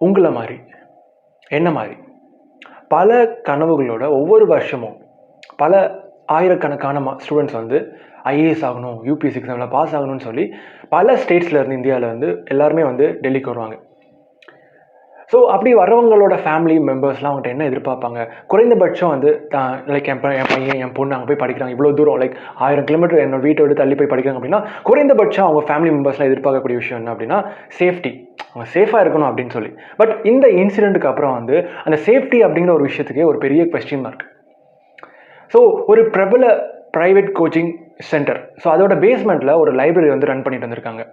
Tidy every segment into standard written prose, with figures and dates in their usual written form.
உங்களை மாதிரி என்ன மாதிரி பல கனவுகளோட ஒவ்வொரு வருஷமும் பல ஆயிரக்கணக்கான ஸ்டூடெண்ட்ஸ் வந்து ஐஏஎஸ் ஆகணும், யூபிஎஸ்சி எக்ஸாமில் பாஸ் ஆகணும்னு சொல்லி பல ஸ்டேட்ஸில் இருந்து இந்தியாவில் வந்து எல்லாருமே வந்து டெல்லிக்கு வருவாங்க. ஸோ அப்படி வரவங்களோட ஃபேமிலி மெம்பர்ஸ்லாம் அவங்கள்ட்ட என்ன எதிர்பார்ப்பாங்க? குறைந்தபட்சம் வந்து லைக் என் பையன் என் பொண்ணு அங்கே போய் படிக்கிறாங்க, இவ்வளோ தூரம் லைக் 1000 கிலோமீட்டர் என்னோட வீட்டை விட்டு தள்ளி போய் படிக்கிறாங்க அப்படின்னா குறைந்தபட்சம் அவங்க ஃபேமிலி மெம்பர்ஸ்லாம் எதிர்பார்க்கக்கூடிய விஷயம் என்ன அப்படின்னா சேஃப்டி, அவங்க சேஃபாக இருக்கணும் அப்படின்னு சொல்லி. பட் இந்த இன்சிடெண்ட்டுக்கு அப்புறம் வந்து அந்த சேஃப்டி அப்படிங்கிற ஒரு விஷயத்துக்கே ஒரு பெரிய கொஸ்டின் மார்க். ஸோ ஒரு பிரபல ப்ரைவேட் கோச்சிங் சென்டர், ஸோ அதோட பேஸ்மெண்ட்டில் ஒரு லைப்ரரி வந்து ரன் பண்ணிட்டு வந்திருக்காங்க.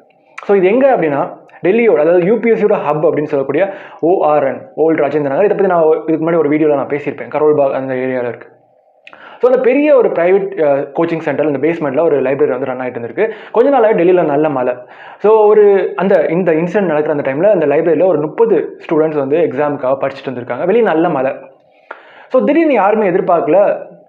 ஸோ இது எங்கே அப்படின்னா டெல்லியோட, அதாவது யூபிஎஸ்சியோட ஹப் அப்படின்னு சொல்லக்கூடிய ஓஆர்என், ஓல்டு ராஜேந்திர நகர். இதை பற்றி நான் இதுக்கு முன்னாடி ஒரு வீடியோவில் நான் பேசியிருப்பேன், கரோல்பாக் அந்த ஏரியாவில் இருக்குது. ஸோ அந்த பெரிய ஒரு ப்ரைவேட் கோச்சிங் சென்டர் இந்த பேஸ்மெண்ட்டில் ஒரு லைப்ரரி வந்து ரன் ஆகிட்டு இருந்திருக்கு. கொஞ்ச நாளாகவே டெல்லியில் நல்ல மழை. ஸோ இந்த இன்சிடென்ட் நடக்கிற அந்த டைமில் அந்த லைப்ரரியில் ஒரு 30 ஸ்டூடெண்ட்ஸ் வந்து எக்ஸாமுக்காக படிச்சுட்டு வந்திருக்காங்க. வெளியே நல்ல மழை. ஸோ திடீர்னு யாருமே எதிர்பார்க்கல,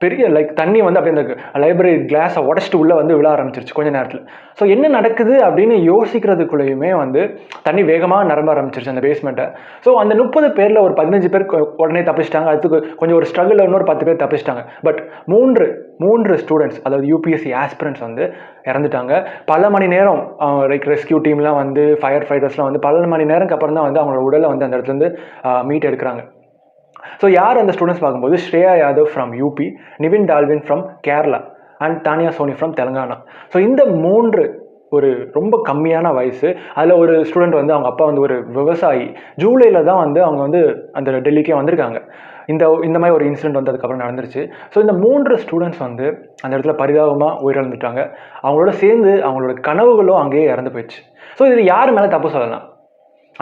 பெரிய லைக் தண்ணி வந்து அப்படியே அந்த லைப்ரரி கிளாஸை உடச்சிட்டு உள்ளே வந்து விழ ஆரம்பிச்சிருச்சு கொஞ்ச நேரத்தில். ஸோ என்ன நடக்குது அப்படின்னு யோசிக்கிறதுக்குள்ளேயுமே வந்து தண்ணி வேகமாக நிரம்ப ஆரம்பிச்சிருச்சு அந்த பேஸ்மெண்ட்டை. ஸோ அந்த 30 பேரில் ஒரு 15 பேர் உடனே தப்பிச்சிட்டாங்க. அதுக்கு கொஞ்சம் ஒரு ஸ்ட்ரகிளில் இன்னொரு 10 பேர் தப்பிச்சிட்டாங்க. பட் மூன்று ஸ்டூடெண்ட்ஸ், அதாவது யூபிஎஸ்சி ஆஸ்பிரண்ட்ஸ் வந்து இறந்துட்டாங்க. பல மணி நேரம் லைக் ரெஸ்கியூ டீம்லாம் வந்து ஃபயர் ஃபைட்டர்ஸ்லாம் வந்து பல மணி நேரத்துக்கு அப்புறம் தான் வந்து அவங்களோட உடலை வந்து அந்த இடத்துலேருந்து மீட் எடுக்கிறாங்க. ஸோ யார் அந்த ஸ்டூடெண்ட்ஸ் பார்க்கும்போது Shreya Yadav from UP, Nivin Dalwin from Kerala and Tania Soni from Telangana. So இந்த 3 ஒரு ரொம்ப கம்மியான வயசு. அதில் ஒரு ஸ்டூடெண்ட் வந்து அவங்க அப்பா வந்து ஒரு விவசாயி. ஜூலையில் தான் வந்து அவங்க வந்து அந்த டெல்லிக்கே வந்திருக்காங்க. இந்த மாதிரி ஒரு இன்சிடென்ட் வந்து அதுக்கப்புறம் நடந்துருச்சு. ஸோ இந்த 3 ஸ்டூடெண்ட்ஸ் வந்து அந்த இடத்துல பரிதாபமாக உயிரிழந்துட்டாங்க. அவங்களோட சேர்ந்து அவங்களோட கனவுகளும் அங்கேயே இறந்து போயிடுச்சு. ஸோ இதில் யார் மேலே தப்பு சொல்லலாம்?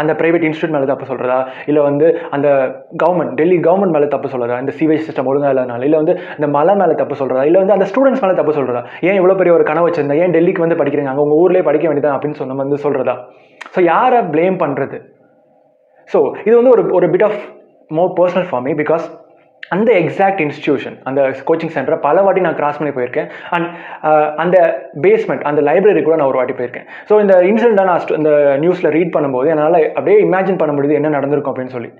அந்த ப்ரைவேட் இன்ஸ்டியூட் மேலே தப்பு சொல்கிறதா, இல்லை வந்து அந்த கவர்மெண்ட், டெல்லி கவர்மெண்ட் மேலே தப்பு சொல்கிறதா, இந்த சீவேஜ் சிஸ்டம் ஒழுங்காக இல்லைனால, இல்லை வந்து இந்த மலை மேலே தப்பு சொல்கிறதா, இல்லை வந்து அந்த ஸ்டூடெண்ட்ஸ் மேலே தப்பு சொல்கிறதா? ஏன் இவ்வளோ பெரிய ஒரு கனவு வச்சிருந்தா, ஏன் டெல்லிக்கு வந்து படிக்கிறீங்க, அங்கே உங்கள் ஊர்லேயே படிக்க வேண்டியதான் அப்படின்னு சொன்ன வந்து சொல்கிறதா? ஸோ யாரை ப்ளேம் பண்ணுறது? ஸோ இது வந்து ஒரு bit of more personal for me, because அந்த எக்ஸாக்ட் இன்ஸ்டியூஷன், அந்த கோச்சிங் சென்டரை பல வாட்டி நான் கிராஸ் பண்ணி போயிருக்கேன். அண்ட் அந்த பேஸ்மெண்ட், அந்த லைப்ரரி கூட நான் ஒரு வாட்டி போயிருக்கேன். ஸோ இந்த இன்சிடென்ட்டை நான் இந்த நியூஸில் ரீட் பண்ணும்போது என்னால் அப்படியே இமேஜின் பண்ண முடியுது என்ன நடந்திருக்கும் அப்படின்னு சொல்லி.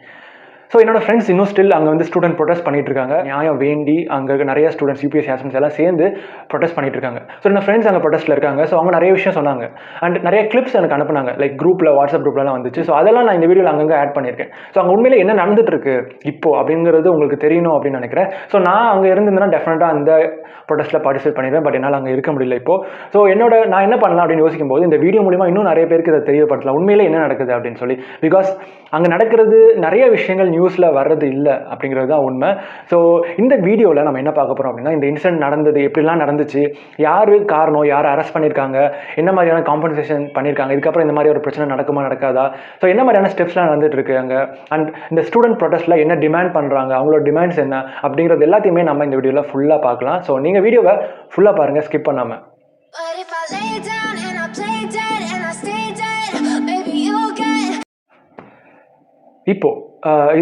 ஸோ என்னோட ஃப்ரெண்ட்ஸ் இன்னும் ஸ்டில் அங்கே வந்து ஸ்டூடெண்ட் ப்ரொடெஸ்ட் பண்ணிட்டு இருக்காங்க. நியாயம் வேண்டி அங்கே இருக்க நிறைய ஸ்டூடெண்ட்ஸ், யூபிஎஸ்சி ஆஸ்பிரண்ட்ஸ் எல்லாம் சேர்ந்து ப்ரொடெஸ்ட் பண்ணிட்டு இருக்காங்க. ஸோ என்னோட ஃப்ரெண்ட்ஸ் அங்கே ப்ரொடெஸ்ட்டில் இருக்காங்க. ஸோ அவங்க நிறைய விஷயம் சொன்னாங்க அண்ட் நிறைய கிளிப்ஸ் எனக்கு அனுப்புனாங்க, லைக் குரூப்பில், வாட்ஸ்அப் குரூப்லாம் வந்துச்சு. ஸோ அதெல்லாம் நான் இந்த வீடியோவில் அங்கங்கே ஆட் பண்ணியிருக்கேன். ஸோ அங்கே உண்மையில என்ன நடந்துட்டு இருக்கு இப்போ அப்படிங்கிறது உங்களுக்கு தெரியணும் அப்படின்னு நினைக்கிறேன். ஸோ நான் அங்கே இருந்திருந்தேன்னா டெஃபினட்டாக அந்த ப்ரொடெஸ்ட்டில் பார்ட்டிசிபேட் பண்ணிடுவேன். பட் என்னால் அங்கே இருக்க முடியல இப்போ. ஸோ நான் என்ன பண்ணலாம் அப்படின்னு யோசிக்கும் போது இந்த வீடியோ மூலிமா இன்னும் நிறைய பேருக்கு இதை தெரியப்படுத்தலாம், உண்மையிலே என்ன நடக்குது அப்படின்னு சொல்லி. பிகாஸ் அங்கே நடக்கிறது நிறைய விஷயங்கள் நியூஸில் வர்றது இல்லை அப்படிங்கிறது தான் உண்மை. ஸோ இந்த வீடியோவில் நம்ம என்ன பார்க்க போகிறோம் அப்படின்னா, இந்த இன்சிடென்ட் நடந்தது, எப்படிலாம் நடந்துச்சு, யார் காரணம், யார் அரெஸ்ட் பண்ணியிருக்காங்க, என்ன மாதிரியான காம்பன்சேஷன் பண்ணியிருக்காங்க, இதுக்கப்புறம் இந்த மாதிரி ஒரு பிரச்சனை நடக்குமா நடக்காதா, ஸோ என்ன மாதிரியான ஸ்டெப்ஸ்லாம் நடந்துட்டு இருக்கு அங்கே, அண்ட் இந்த ஸ்டூடெண்ட் ப்ரொடெஸ்ட்டில் என்ன டிமாண்ட் பண்ணுறாங்க, அவங்களோட டிமாண்ட்ஸ் என்ன அப்படிங்கிறது எல்லாத்தையுமே நம்ம இந்த வீடியோவில் ஃபுல்லாக பார்க்கலாம். ஸோ நீங்கள் வீடியோவை ஃபுல்லாக பாருங்கள், ஸ்கிப் பண்ணாமல். இப்போது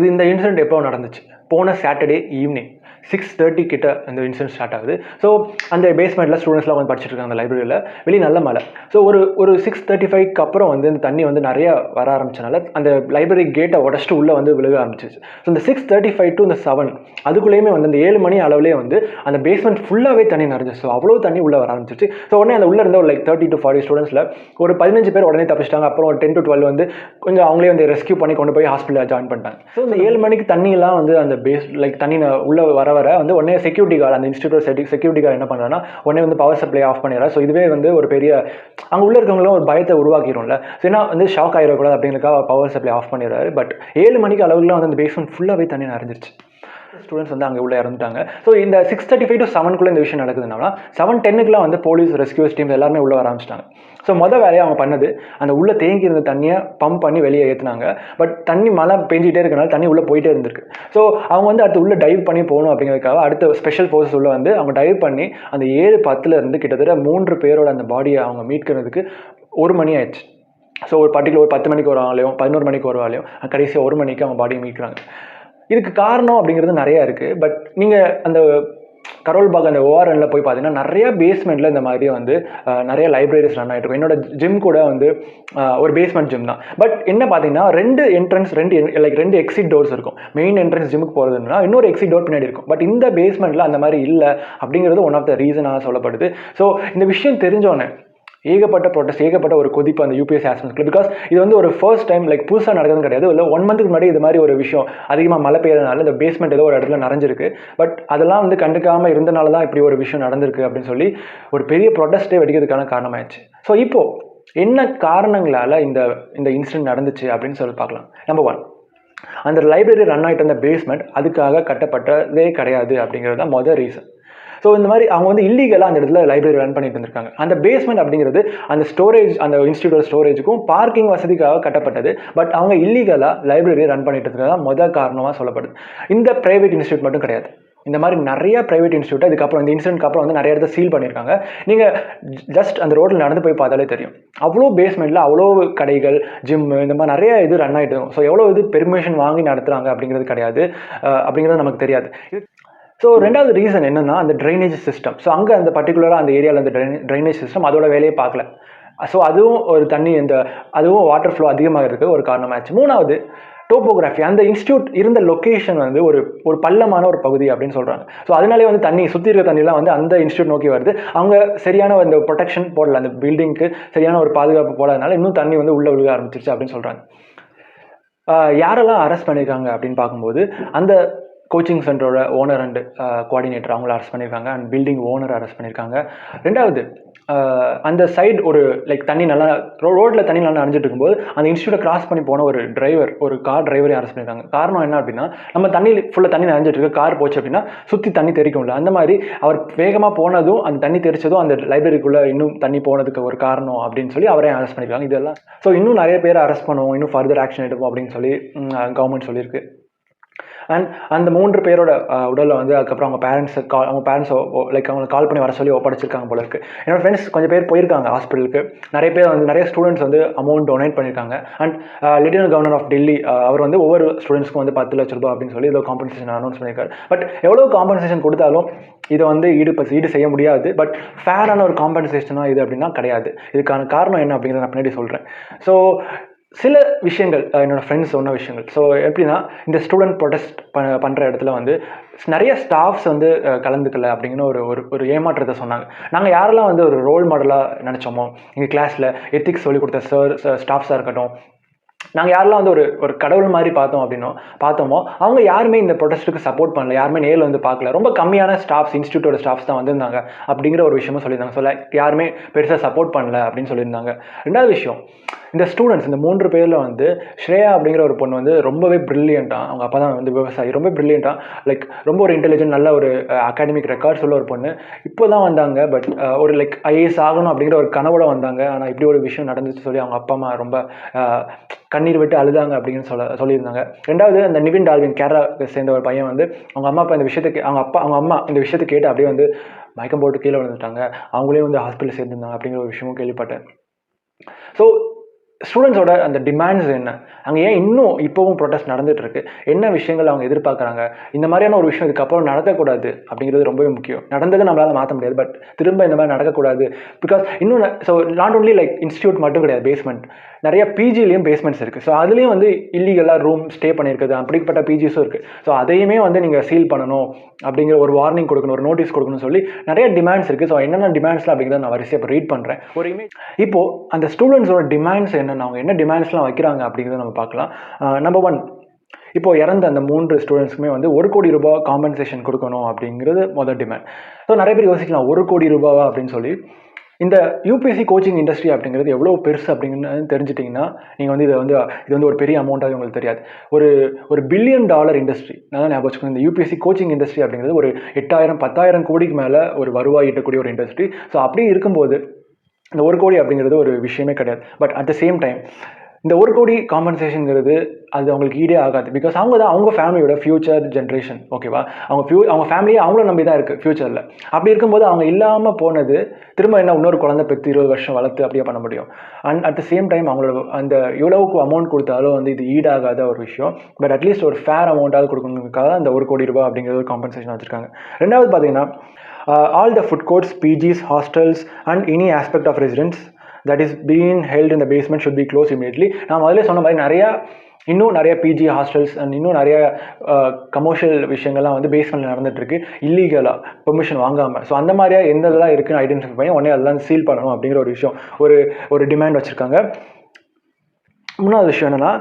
இந்த இன்சிடென்ட் எப்போ நடந்துச்சு? போன சாட்டர்டே ஈவினிங் 6:30 கிட்ட அந்த இன்சிடென்ட் ஸ்டார்ட் ஆகுது. ஸோ அந்த பேஸ்மெண்ட்டில் ஸ்டூடெண்ட்ஸ்லாம் வந்து படிச்சுட்டு இருக்காங்க அந்த லைப்ரரியில். வெளியே நல்ல மழை. ஸோ ஒரு 6:35க்கு அப்புறம் வந்து இந்த தண்ணி வந்து நிறைய வர ஆரம்பிச்சனால அந்த லைப்ரரி கேட்டை உடச்சிட்டு உள்ளே வந்து விழுக ஆரம்பிச்சிச்சு. ஸோ இந்த 6:35 to the 7 அதுக்குள்ளேயுமே வந்து அந்த 7 மணி அளவுலேயே வந்து அந்த பேஸ்மெண்ட் ஃபுல்லாகவே தண்ணி நிறைஞ்சிச்சு. ஸோ அவ்வளோ தண்ணி உள்ளே வர ஆரம்பிச்சிச்சு. ஸோ உடனே அந்த உள்ளே இருந்த ஒரு லைக் 30 to 40 ஸ்டூடெண்ட்ஸில் ஒரு 15 பேர் உடனே தப்பிச்சிட்டாங்க. அப்புறம் ஒரு 10 to 12 வந்து கொஞ்சம் அவங்களே வந்து ரெஸ்கியூ பண்ணி கொண்டு போய் ஹாஸ்பிட்டலில் ஜாயின் பண்ணிட்டாங்க. ஸோ இந்த 7 மணிக்கு தண்ணியெல்லாம் வந்து அந்த தண்ணி உள்ளே வர வந்து உடனே செக்யூரிட்டி கார்டு, அந்த இன்ஸ்டியூட் செக்யூரிட்டி கார்டு என்ன பண்ணுறாங்கன்னா உடனே வந்து பவர் சப்ளை ஆஃப் பண்ணிடுறா. ஸோ இதுவே வந்து ஒரு பெரிய அங்கே உள்ள இருக்கவங்களும் ஒரு பயத்தை உருவாக்கிடும்ல. ஸோ ஏன்னா வந்து ஷாக் ஆகிடக்கூடாது அப்படிங்கிறதுக்காக பவர் சப்ளை ஆஃப் பண்ணிடுறாரு. பட் 7 மணிக்கு அளவுக்குலாம் வந்து அந்த பேஸ்மெண்ட் ஃபுல்லாகவே தண்ணி நிறைஞ்சிருச்சு. ஸ்டூடெண்ட்ஸ் வந்து அங்கே உள்ள இறந்துட்டாங்க. ஸோ இந்த 6:35 to 7க்குள்ளே இந்த விஷயம் நடக்குதுனால 7:10க்குலாம் வந்து போலீஸ் ரெஸ்கியூஸ் டீம்ஸ் எல்லாருமே உள்ளே வர ஆரம்பிச்சிட்டாங்க. ஸோ வேலையை அவங்க பண்ணது அந்த உள்ளே தேங்கி இருந்த தண்ணியை பம்ப் பண்ணி வெளியே ஏற்றினாங்க. பட் தண்ணி மழை பெஞ்சிட்டே இருக்கனால தண்ணி உள்ளே போயிட்டே இருந்திருக்கு. ஸோ அவங்க வந்து அடுத்து உள்ளே டைவ் பண்ணி போகணும் அப்படிங்கிறதுக்காக அடுத்த ஸ்பெஷல் ஃபோர்ஸஸ் உள்ள வந்து அவங்க டைவ் பண்ணி அந்த 7:10 இருந்து கிட்டத்தட்ட 3 பேரோட அந்த பாடியை அவங்க மீட்கிறதுக்கு 1 மணி ஆயிடுச்சு. ஸோ ஒரு பர்டிகுலர் ஒரு 10 மணிக்கு ஒரு ஆளையும் 11 மணிக்கு ஒரு ஆளையும் கடைசியாக 1 மணிக்கு அவங்க பாடியை மீட்கிறாங்க. இதுக்கு காரணம் அப்படிங்கிறது நிறையா இருக்குது. பட் நீங்கள் அந்த கரோல்பாக் அந்த ஓஆர்என்ல போய் பார்த்தீங்கன்னா நிறைய பேஸ்மெண்ட்டில் இந்த மாதிரி வந்து நிறைய லைப்ரரிஸ் ரன் ஆகிட்டு இருக்கும். என்னோட ஜிம் கூட வந்து ஒரு பேஸ்மெண்ட் ஜிம் தான். பட் என்ன பார்த்தீங்கன்னா 2 என்ட்ரன்ஸ் 2 எக்ஸிட் டோர்ஸ் இருக்கும். மெயின் என்ட்ரன்ஸ் ஜிம்முக்கு போகிறதுனா இன்னொரு எக்ஸிட் டோர் பின்னாடி இருக்கும். பட் இந்த பேஸ்மெண்ட்டில் அந்த மாதிரி இல்லை அப்படிங்கிறது ஒன் ஆஃப் த ரீசனாக சொல்லப்படுது. ஸோ இந்த விஷயம் தெரிஞ்சோன்னே ஏகப்பட்ட ப்ரொட்டஸ்ட், ஏகப்பட்ட ஒரு கொதிப்பு அந்த யூபிஎஸ்சி ஆஸ்பிரன்ட்ஸ்க்கு. பிகாஸ் இது வந்து ஒரு ஃபர்ஸ்ட் டைம் புதுசாக நடக்குதுன்னு கிடையாது. இல்லை 1 மந்த்துக்கு முன்னாடி இது மாதிரி ஒரு விஷயம் அதிகமாக மழை பெய்யறதுனால இந்த பேஸ்மெண்ட் ஏதோ ஒரு இடத்துல நிறைஞ்சிருக்கு. பட் அதெல்லாம் வந்து கண்டுக்காமல் இருந்தனால தான் இப்படி ஒரு விஷயம் நடந்திருக்கு அப்படின்னு சொல்லி ஒரு பெரிய ப்ரொட்டஸ்ட்டே வெடிக்கிறதுக்கான காரணமாயிடுச்சு. ஸோ இப்போது என்ன காரணங்களால் இந்த இன்சிடென்ட் நடந்துச்சு அப்படின்னு சொல்லி பார்க்கலாம். நம்பர் 1, அந்த லைப்ரரி ரன் ஆகிட்டு இருந்த பேஸ்மெண்ட் அதுக்காக கட்டப்பட்டதே கிடையாது அப்படிங்கிறது தான் மொதல் ரீசன். ஸோ இந்த மாதிரி அவங்க வந்து இல்லீகலாக அந்த இடத்துல லைப்ரரி ரன் பண்ணிட்டு இருந்திருக்காங்க. அந்த பேஸ்மெண்ட் அப்படிங்கிறது அந்த ஸ்டோரேஜ், அந்த இன்ஸ்டியூட்டோட ஸ்டோரேஜுக்கும் பார்க்கிங் வசதிக்காக கட்டப்பட்டது. பட் அவங்க இல்லீகலாக லைப்ரரி ரன் பண்ணிட்டு இருக்கிறதா முதல் காரணமாக சொல்லப்படுது. இந்த பிரைவேட் இன்ஸ்டியூட் மட்டும் கிடையாது, இந்த மாதிரி நிறைய பிரைவேட் இன்ஸ்டியூட் இதுக்கப்புறம் இந்த இன்சிடென்ட்க்கு அப்புறம் வந்து நிறைய இடத்த சீல் பண்ணியிருக்காங்க. நீங்கள் ஜஸ்ட் அந்த ரோட்டில் நடந்து போய் பார்த்தாலே தெரியும். அவ்வளோ பேஸ்மெண்ட்டில் அவ்வளோ கடைகள், ஜிம்மு, இந்த மாதிரி நிறைய இது ரன் ஆகிட்டு இருக்கும். ஸோ எவ்வளோ இது பெர்மிஷன் வாங்கி நடத்துகிறாங்க அப்படிங்கிறது கிடையாது, அப்படிங்கிறது நமக்கு தெரியாது. ஸோ 2வது ரீசன் என்னென்னா அந்த ட்ரைனேஜ் சிஸ்டம். ஸோ அங்கே அந்த பர்டிகுலராக அந்த ஏரியாவில் அந்த ட்ரைனேஜ் சிஸ்டம் அதோட வேலையை பார்க்கல. ஸோ அதுவும் ஒரு தண்ணி அதுவும் வாட்டர் ஃப்ளோ அதிகமாக இருக்குது ஒரு காரணமாச்சு. 3வது டோப்போகிராஃபி. அந்த இன்ஸ்டியூட் இருந்த லொக்கேஷன் வந்து ஒரு பள்ளமான ஒரு பகுதி அப்படின்னு சொல்கிறாங்க. ஸோ அதனாலே வந்து தண்ணி சுற்றி இருக்க தண்ணிலாம் வந்து அந்த இன்ஸ்டியூட் நோக்கி வருது. அவங்க சரியான அந்த ப்ரொடெக்ஷன் போடல, அந்த பில்டிங்க்கு சரியான ஒரு பாதுகாப்பு போடாதனால இன்னும் தண்ணி வந்து உள்ளே விழுக ஆரம்பிச்சிருச்சு அப்படின்னு சொல்கிறாங்க. யாரெல்லாம் அரெஸ்ட் பண்ணியிருக்காங்க அப்படின்னு பார்க்கும்போது அந்த கோச்சிங் சென்டரோட ஓனர் அண்ட் கோஆர்டினேட்டர் அவங்கள அரெஸ்ட் பண்ணியிருக்காங்க. அண்ட் பில்டிங் ஓனர் அரெஸ்ட் பண்ணியிருக்காங்க. 2வது அந்த சைடு ஒரு தண்ணி நல்லா ரோட்டில் தண்ணி நல்லா நனைஞ்சிட்டு இருக்கும்போது அந்த இன்ஸ்டியூட்டை கிராஸ் பண்ணி போன ஒரு கார் டிரைவரையும் அரெஸ்ட் பண்ணியிருக்காங்க. காரணம் என்ன அப்படின்னா, நம்ம ஃபுல்லாக தண்ணி நனைஞ்சிட்டு இருக்கு, கார் போச்சு அப்படின்னா சுற்றி தண்ணி தெரிக்கும்ல, அந்த மாதிரி அவர் வேகமாக போனதும் அந்த தண்ணி தெரிச்சதும் அந்த லைப்ரரிக்குள்ளே இன்னும் தண்ணி போனதுக்கு ஒரு காரணம் அப்படின்னு சொல்லி அவரையும் அரெஸ்ட் பண்ணியிருக்காங்க. இதெல்லாம் ஸோ இன்னும் நிறைய பேர் அரெஸ்ட் பண்ணுவோம், இன்னும் ஃபர்தர் ஆக்ஷன் எடுப்போம் அப்படின்னு சொல்லி கவர்மெண்ட் சொல்லியிருக்கு. அண்ட் அந்த 3 பேரோட உடலில் வந்து அதுக்கப்புறம் அவங்க பேரண்ட்ஸ் அவங்களை கால் பண்ணி வர சொல்லி ஒப்படைச்சிருக்காங்க போல இருக்குது. என்னோட ஃப்ரெண்ட்ஸ் கொஞ்சம் பேர் போயிருக்காங்க ஹாஸ்பிட்டலுக்கு. நிறைய ஸ்டூடெண்ட்ஸ் வந்து அமௌண்ட் டொனேட் பண்ணியிருக்காங்க. And lieutenant governor of Delhi அவர் வந்து ஒவ்வொரு ஸ்டூடெண்ட்ஸ்க்கும் வந்து 10 லட்ச ரூபாய் அப்படின்னு சொல்லி ஏதோ காம்பன்சேஷன் அனௌன்ஸ் பண்ணியிருக்காரு. பட் எவ்வளோ காம்பன்சேஷன் கொடுத்தாலும் இதை வந்து ஈடு செய்ய முடியாது. பட் ஃபேரான ஒரு காம்பன்சேஷனாக இது அப்படின்னா கிடையாது. இதுக்கான காரணம் என்ன அப்படிங்கிறத நான் பின்னாடி சொல்கிறேன். ஸோ சில விஷயங்கள் என்னோடய ஃப்ரெண்ட்ஸ் சொன்ன விஷயங்கள். ஸோ எப்படின்னா, இந்த ஸ்டூடெண்ட் ப்ரொடெஸ்ட் பண்ணுற இடத்துல வந்து நிறைய ஸ்டாஃப்ஸ் வந்து கலந்துக்கல அப்படிங்கிற ஒரு ஏமாற்றத்தை சொன்னாங்க. நாங்கள் யாரெல்லாம் வந்து ஒரு ரோல் மாடலாக நினச்சோமோ, எங்கள் கிளாஸில் எத்திக்ஸ் சொல்லிக் கொடுத்த ஸ்டாஃப்ஸாக இருக்கட்டும், நாங்கள் யாரெல்லாம் வந்து ஒரு கடவுள் மாதிரி பார்த்தோமோ அவங்க யாருமே இந்த ப்ரொடெஸ்ட்டுக்கு சப்போர்ட் பண்ணல, யாருமே நேரில் வந்து பார்க்கல. ரொம்ப கம்மியான இன்ஸ்டியூட்டோட ஸ்டாஃப்ஸ் தான் வந்திருந்தாங்க அப்படிங்கிற ஒரு விஷயமும் சொல்லியிருந்தாங்க. ஸோ யாருமே பெருசாக சப்போர்ட் பண்ணல அப்படின்னு சொல்லியிருந்தாங்க. 2வது விஷயம், இந்த ஸ்டூடெண்ட்ஸ் இந்த 3 பேரில் வந்து ஸ்ரேயா அப்படிங்கிற ஒரு பொண்ணு வந்து ரொம்பவே ப்ரில்லியண்ட்டாக, அவங்க அப்பா தான் வந்து விவசாயி, ரொம்ப ப்ரில்லியண்ட்டாக ரொம்ப ஒரு இன்டெலிஜென்ட், நல்ல ஒரு அகாடமிக் ரெக்கார்ட்ஸ் உள்ள ஒரு பொண்ணு. இப்போ தான் வந்தாங்க. பட் ஒரு ஐஏஎஸ் ஆகணும் அப்படிங்கிற ஒரு கனவோட வந்தாங்க. ஆனால் இப்படி ஒரு விஷயம் நடந்துச்சு சொல்லி அவங்க அப்பா அம்மா ரொம்ப கண்ணீர் விட்டு அழுதாங்க அப்படின்னு சொல்லியிருந்தாங்க. 2வது அந்த நிவின் டால்வின் கேரளாவை சேர்ந்த ஒரு பையன் வந்து அவங்க அம்மா அப்பா இந்த விஷயத்துக்கு அவங்க அம்மா இந்த விஷயத்தை கேட்டு அப்படியே வந்து மயக்கம் போட்டு கீழே விழுந்துட்டாங்க. அவங்களே வந்து ஹாஸ்பிட்டல் சேர்ந்துருந்தாங்க அப்படிங்கிற ஒரு விஷயமும் கேள்விப்பட்டேன். ஸோ ஸ்டூடெண்ட்ஸோட அந்த டிமாண்ட்ஸ் என்ன, அங்கே ஏன் இன்னும் இப்போவும் ப்ரொடெஸ்ட் நடந்துட்டு இருக்கு, என்ன விஷயங்கள் அவங்க எதிர்பார்க்குறாங்க, இந்த மாதிரியான ஒரு விஷயம் இதுக்கப்புறம் நடக்கக்கூடாது அப்படிங்கிறது ரொம்பவே முக்கியம். நடந்தது நம்மளால் மாற்ற முடியாது, பட் திரும்ப இந்த மாதிரி நடக்கக்கூடாது. பிகாஸ் இன்னொன்று, ஸோ நாட் ஒன்லி இன்ஸ்டியூட் மட்டும் கிடையாது, பேஸ்மெண்ட் நிறைய பிஜிலையும் பேஸ்மெண்ட்ஸ் இருக்குது. ஸோ அதுலேயும் வந்து இல்லீகலாக ரூம் ஸ்டே பண்ணியிருக்குது, அப்படிப்பட்ட பிஜிஸும் இருக்குது. ஸோ அதையுமே வந்து நீங்கள் சீல் பண்ணணும் அப்படிங்கிற ஒரு வார்னிங் கொடுக்கணும், ஒரு நோட்டீஸ் கொடுக்கணும்னு சொல்லி நிறைய டிமாண்ட்ஸ் இருக்குது. ஸோ என்னென்ன டிமாண்ட்ஸ்லாம் அப்படிங்கிறத நான் வரிசையாக இப்போ ரீட் பண்ணுறேன். ஒரு இமேஜ் இப்போது அந்த ஸ்டூடெண்ட்ஸோட டிமாண்ட்ஸ் என்னென்ன, அவங்க என்ன டிமாண்ட்ஸ்லாம் வைக்கிறாங்க அப்படிங்கிறத நம்ம பார்க்கலாம். நம்பர் 1, இப்போது இறந்த அந்த 3 ஸ்டூடெண்ட்ஸ்க்குமே வந்து 1 கோடி ரூபாய் காம்பன்சேஷன் கொடுக்கணும் அப்படிங்கிறது முதல் டிமாண்ட். ஸோ நிறைய பேர் யோசிக்கலாம் 1 கோடி ரூபாவா அப்படின்னு சொல்லி. இந்த யூபிஎஸ்சி கோச்சிங் இண்டஸ்ட்ரி அப்படிங்கிறது எவ்வளோ பெருசு அப்படிங்கிறது தெரிஞ்சிட்டிங்கன்னா நீங்கள் வந்து இது வந்து ஒரு பெரிய அமௌண்ட்டாக உங்களுக்கு தெரியாது. ஒரு $1 பில்லியன் இண்டஸ்ட்ரி. நான் ஞாபகம் வச்சுக்கோங்க, இந்த யூபிஎஸ்சி கோச்சிங் இண்டஸ்ட்ரி அப்படிங்கிறது ஒரு 8,000-10,000 கோடிக்கு மேலே ஒரு வருவாய் ஈட்டக்கூடிய ஒரு இண்டஸ்ட்ரி. ஸோ அப்படி இருக்கும்போது இந்த 1 கோடி அப்படிங்கிறது ஒரு விஷயமே கிடையாது. But at the same time இந்த 1 கோடி காம்பன்சேஷனுங்கிறது அது அவங்களுக்கு ஈடே ஆகாது. பிகாஸ் அவங்க தான் அவங்க ஃபேமிலியோட ஃபியூச்சர் ஜென்ரேஷன். ஓகேவா? அவங்க ஃபேமிலியே அவங்கள நம்பி தான் இருக்குது ஃபியூச்சரில். அப்படி இருக்கும்போது அவங்க இல்லாமல் போனது திரும்ப என்ன இன்னொரு குழந்தை பெற்று 20 வருஷம் வளர்த்து அப்படியே பண்ண முடியும். And at the same time அவங்களோட அந்த எவ்வளவுக்கு அமௌண்ட் கொடுத்தாலும் வந்து இது ஈடாகாத ஒரு விஷயம். பட் அட்லீஸ்ட் ஒரு ஃபேர் அமௌண்ட்டாவது கொடுக்கணுக்காக அந்த 1 கோடி ரூபாய் அப்படிங்கிற ஒரு காம்பன்சேஷன் வச்சுருக்காங்க. ரெண்டாவது பார்த்தீங்கன்னா all the food courts, PGs, hostels and any aspect of residence that is being held in the basement should be closed immediately. நான் முதல்ல சொன்ன மாதிரி இன்னும் நிறைய பிஜி ஹாஸ்டல்ஸ் அண்ட் இன்னும் நிறைய கமர்ஷியல் விஷயங்கள்லாம் வந்து பேஸ்மெண்ட்டில் நடந்துகிட்ருக்கு இல்லீகலாக பெர்மிஷன் வாங்காமல். ஸோ அந்த மாதிரியா எந்த இதெல்லாம் இருக்குன்னு ஐடென்டிஃபை பண்ணி உடனே அதெல்லாம் சீல் பண்ணணும் அப்படிங்கிற ஒரு விஷயம் ஒரு டிமாண்ட் வச்சுருக்காங்க. மூணாவது விஷயம் என்னன்னா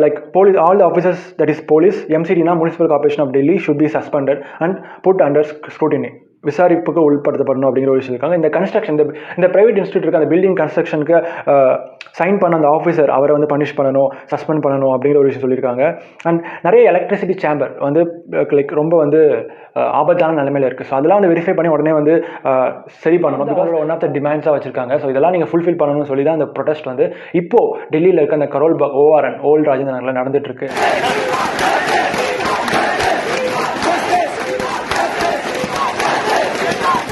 like police, all the officers, that is police, MCD municipal corporation of Delhi should be suspended and put under scrutiny. விசாரிப்புக்கு உட்படுத்தப்படணும் அப்படிங்கிற ஒரு விஷயம் இருக்காங்க. இந்த கன்ஸ்ட்ரக்ஷன் இந்த ப்ரைவேட் இன்ஸ்டியூட் இருக்க அந்த பில்டிங் கன்ஸ்ட்ரக்ஷனுக்கு சைன் பண்ண அந்த ஆஃபீஸர் அவரை வந்து பனிஷ் பண்ணணும், சஸ்பெண்ட் பண்ணணும் அப்படிங்கிற ஒரு விஷயம் சொல்லியிருக்காங்க. அண்ட் நிறைய எலக்ட்ரிசிட்டி சேம்பர் வந்து லைக் ரொம்ப வந்து ஆபத்தான நிலைமையில் இருக்குது. ஸோ அதெல்லாம் வந்து வெரிஃபை பண்ணி உடனே வந்து சரி பண்ணணும். பிகாஸ் ஒன் ஆஃப் த டிமாண்ட்ஸாக வச்சிருக்காங்க. ஸோ இதெல்லாம் நீங்கள் ஃபுல்ஃபில் பண்ணணும்னு சொல்லி தான் அந்த ப்ரொடெஸ்ட் வந்து இப்போது டெல்லியில் இருக்க அந்த கரோல் பாக் ORN ஓல்ட் ராஜேந்திர நகரில் நடந்துட்டுருக்கு.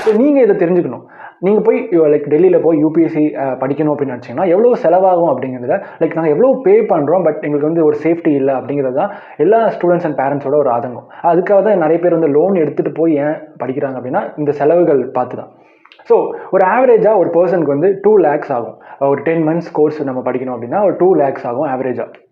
ஸோ நீங்கள் இதை தெரிஞ்சுக்கணும். நீங்கள் போய் லைக் டெல்லியில் போய் யூபிஎஸ்சி படிக்கணும் அப்படின்னு நினச்சிங்கன்னா எவ்வளோ செலவாகும் அப்படிங்கிறத லைக் நாங்கள் எவ்வளோ பே பண்ணுறோம், பட் எங்களுக்கு வந்து ஒரு சேஃப்டி இல்லை அப்படிங்கிறது தான் எல்லா ஸ்டூடெண்ட்ஸ் அண்ட் பேரண்ட்ஸோட ஒரு ஆதங்கம். அதுக்காக தான் நிறைய பேர் வந்து லோன் எடுத்துகிட்டு போய் ஏன் படிக்கிறாங்க அப்படின்னா இந்த செலவுகள் பார்த்து தான். ஸோ ஒரு ஆவரேஜாக ஒரு பர்சனுக்கு வந்து 2 lakhs ஆகும். ஒரு 10 months கோர்ஸ் நம்ம படிக்கணும் அப்படின்னா ஒரு 2 lakhs ஆகும் ஆவரேஜாக.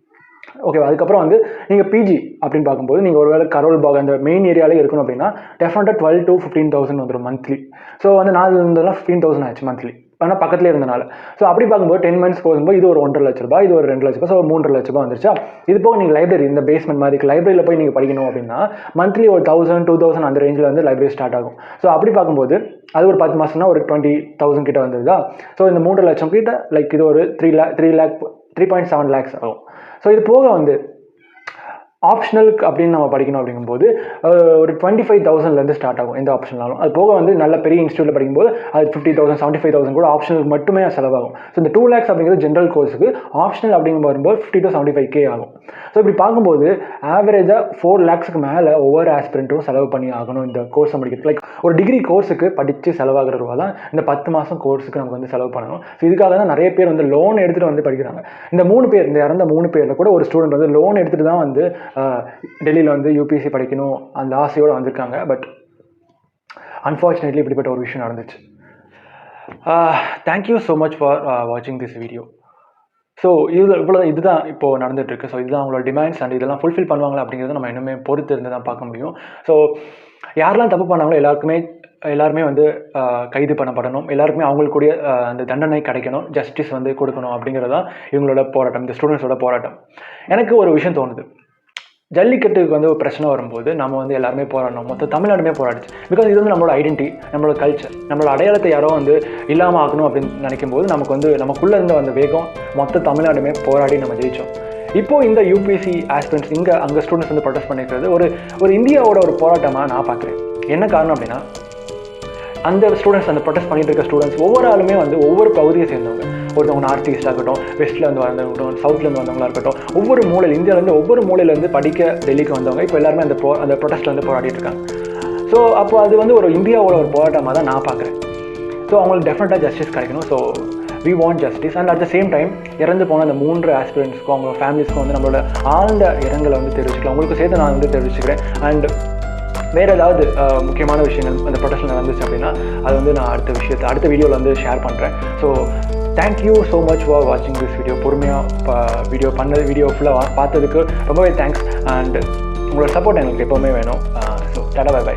ஓகே, அதுக்கப்புறம் வந்து நீங்கள் பிஜி அப்படின்னு பார்க்கும்போது நீங்கள் ஒருவேளை கரோல் பாக் அந்த மெயின் ஏரியாலே இருக்கணும் அப்படின்னா டெஃபினட்டாக 12,000 to 15,000 வந்துடும் மந்த்லி. ஸோ வந்து 4 இருந்ததெல்லாம் 15,000 ஆச்சு மந்த்லி. ஆனால் பக்கத்துலேயே இருந்தனால. ஸோ அப்படி பார்க்கும்போது 10 months போகும்போது இது ஒரு 1.5 லட்ச ரூபாய், இது ஒரு 2 லட்ச ரூபாய், ஸோ 3.5 லட்ச ரூபாய் வந்துருச்சா. இது போக நீங்கள் லைப்ரரி இந்த பேஸ்மெண்ட் மாதிரி லைப்ரரியில் போய் நீங்கள் படிக்கணும் அப்படின்னா மந்த்லி ஒரு 1,000 2,000 அந்த ரேஞ்சில் வந்து லைப்ரரி ஸ்டார்ட் ஆகும். ஸோ அப்படி பார்க்கும்போது அது ஒரு 10 மாதம்னா ஒரு 20,000 கிட்ட வந்துருதா. ஸோ இந்த 3.5 லட்சம் கிட்ட லைக் இது ஒரு 3.7 lakhs ஆகும். ஸோ இது போக வந்து ஆப்ஷனலுக்கு அப்படின்னு நம்ம படிக்கணும் அப்படிங்கும்போது ஒரு 25,000 ஸ்டார்ட் ஆகும் எந்த ஆப்ஷனாலும். அது போக வந்து நல்ல பெரிய இன்ஸ்டியூட்டில் படிக்கும்போது அது 50,000 75,000 கூட ஆப்ஷனலுக்கு மட்டுமே செலவாகும். ஸோ இந்த 2 lakhs அப்படிங்கிறது ஜென்ரல் கோர்ஸுக்கு, ஆப்ஷனல் அப்படிங்கும் வரும்போது 50 to 75K ஆகும். ஸோ இப்படி பார்க்கும்போது ஆவரேஜாக 4 lakhsக்கு மேலே ஒவ்வொரு ஆஸ்பிரண்ட்டும் செலவு பண்ணி ஆகணும் இந்த கோர்ஸை முடிக்கிறது. லைக் ஒரு டிகிரி கோர்ஸுக்கு படித்து செலவாகிற ரூபா தான் இந்த 10 மாதம் கோர்ஸுக்கு நமக்கு வந்து செலவு பண்ணணும். ஸோ இதுக்காக தான் நிறைய பேர் வந்து லோன் எடுத்துகிட்டு வந்து படிக்கிறாங்க. இந்த இறந்த 3 பேரில் கூட ஒரு ஸ்டூடெண்ட் வந்து லோன் எடுத்துகிட்டு தான் வந்து டெல்லியில் வந்து யூபிஎஸ்சி படிக்கணும் அந்த ஆசையோடு வந்திருக்காங்க. பட் அன்ஃபார்ச்சுனேட்லி இப்படிப்பட்ட ஒரு விஷயம் நடந்துச்சு. தேங்க்யூ ஸோ மச் ஃபார் வாட்சிங் திஸ் வீடியோ. ஸோ இதுதான் இப்போது நடந்துகிட்ருக்கு. ஸோ இதுதான் அவங்களோட டிமாண்ட்ஸ் அண்ட் இதெல்லாம் ஃபுல்ஃபில் பண்ணுவாங்களா அப்படிங்கிறத நம்ம இன்னுமே பொறுத்து இருந்து தான் பார்க்க முடியும். ஸோ யாரெல்லாம் தப்பு பண்ணாங்களோ எல்லாருமே வந்து கைது பண்ணப்படணும், எல்லாருக்குமே அவங்களுக்குரிய அந்த தண்டனை கிடைக்கணும், ஜஸ்டிஸ் வந்து கொடுக்கணும் அப்படிங்கிறது தான் இவங்களோட போராட்டம், இந்த ஸ்டூடெண்ட்ஸோட போராட்டம். எனக்கு ஒரு விஷயம் தோணுது, ஜல்லிக்கட்டுக்கு வந்து ஒரு பிரச்சனை வரும்போது நம்ம வந்து எல்லாருமே போராடணும், மொத்த தமிழ்நாடுமே போராடிச்சு. பிகாஸ் இது வந்து நம்மளோட ஐடென்டிட்டி, நம்மளோட கல்ச்சர், நம்மளோட அடையாளத்தை யாரோ வந்து இல்லாமல் ஆகணும் அப்படின்னு நினைக்கும் போது நமக்கு வந்து நமக்குள்ளே இருந்த அந்த வேகம் மொத்த தமிழ்நாடுமே போராடி நம்ம ஜெயித்தோம். இப்போது இந்த யூபிஎஸ்சி ஆஸ்பிரண்ட்ஸ் அங்கே ஸ்டூடெண்ட்ஸ் வந்து ப்ரொடெஸ்ட் பண்ணிக்கிறது ஒரு இந்தியாவோட ஒரு போராட்டமாக நான் பார்க்குறேன். என்ன காரணம் அப்படின்னா அந்த ஸ்டூடெண்ட்ஸ் அந்த ப்ரொடெஸ்ட் பண்ணிட்டு இருக்க ஸ்டூடெண்ட்ஸ் ஒவ்வொரு ஆளுமே வந்து ஒவ்வொரு பகுதியை சேர்ந்தவங்க. ஒருத்தவங்க நார்த் ஈஸ்டாக இருக்கட்டும், வெஸ்ட்லேருந்து வந்தவங்க, சவுத்லேருந்து வந்தவங்களா இருக்கட்டும், ஒவ்வொரு மூலையில் இந்தியாவிலேருந்து ஒவ்வொரு மூலையிலேருந்து படிக்க டெல்லிக்கு வந்தவங்க இப்போ எல்லாருமே அந்த ப்ரொடெஸ்ட்டில் வந்து போராடிட்டு இருக்காங்க. ஸோ அப்போ அது வந்து ஒரு இந்தியாவோட ஒரு போராட்டமாக தான் நான் பார்க்குறேன். ஸோ அவங்களுக்கு டெஃபினட்டாக ஜஸ்டிஸ் கிடைக்கணும். So we want justice. And at the same time இறந்து போன அந்த 3 ஆஸ்பிரண்ட்ஸ்க்கும் அவங்க ஃபேமிலிஸ்க்கும் வந்து நம்மளோட ஆழ்ந்த இரங்கலை வந்து தெரிவிச்சுக்கலாம். உங்களுக்கு சேர்த்து நான் வந்து தெரிவிச்சுக்கிறேன். அண்ட் வேறு ஏதாவது முக்கியமான விஷயங்கள் அந்த ப்ரொடெஸ்ட்டில் நடந்துச்சு அப்படின்னா அது வந்து நான் அடுத்த வீடியோவில் வந்து ஷேர் பண்ணுறேன். So thank you so much for வாட்சிங் திஸ் வீடியோ. பொறுமையாக வீடியோ ஃபுல்லாக பார்த்ததுக்கு ரொம்பவே தேங்க்ஸ். அண்ட் உங்களோட சப்போர்ட் எங்களுக்கு எப்போவுமே வேணும். So tata bye by.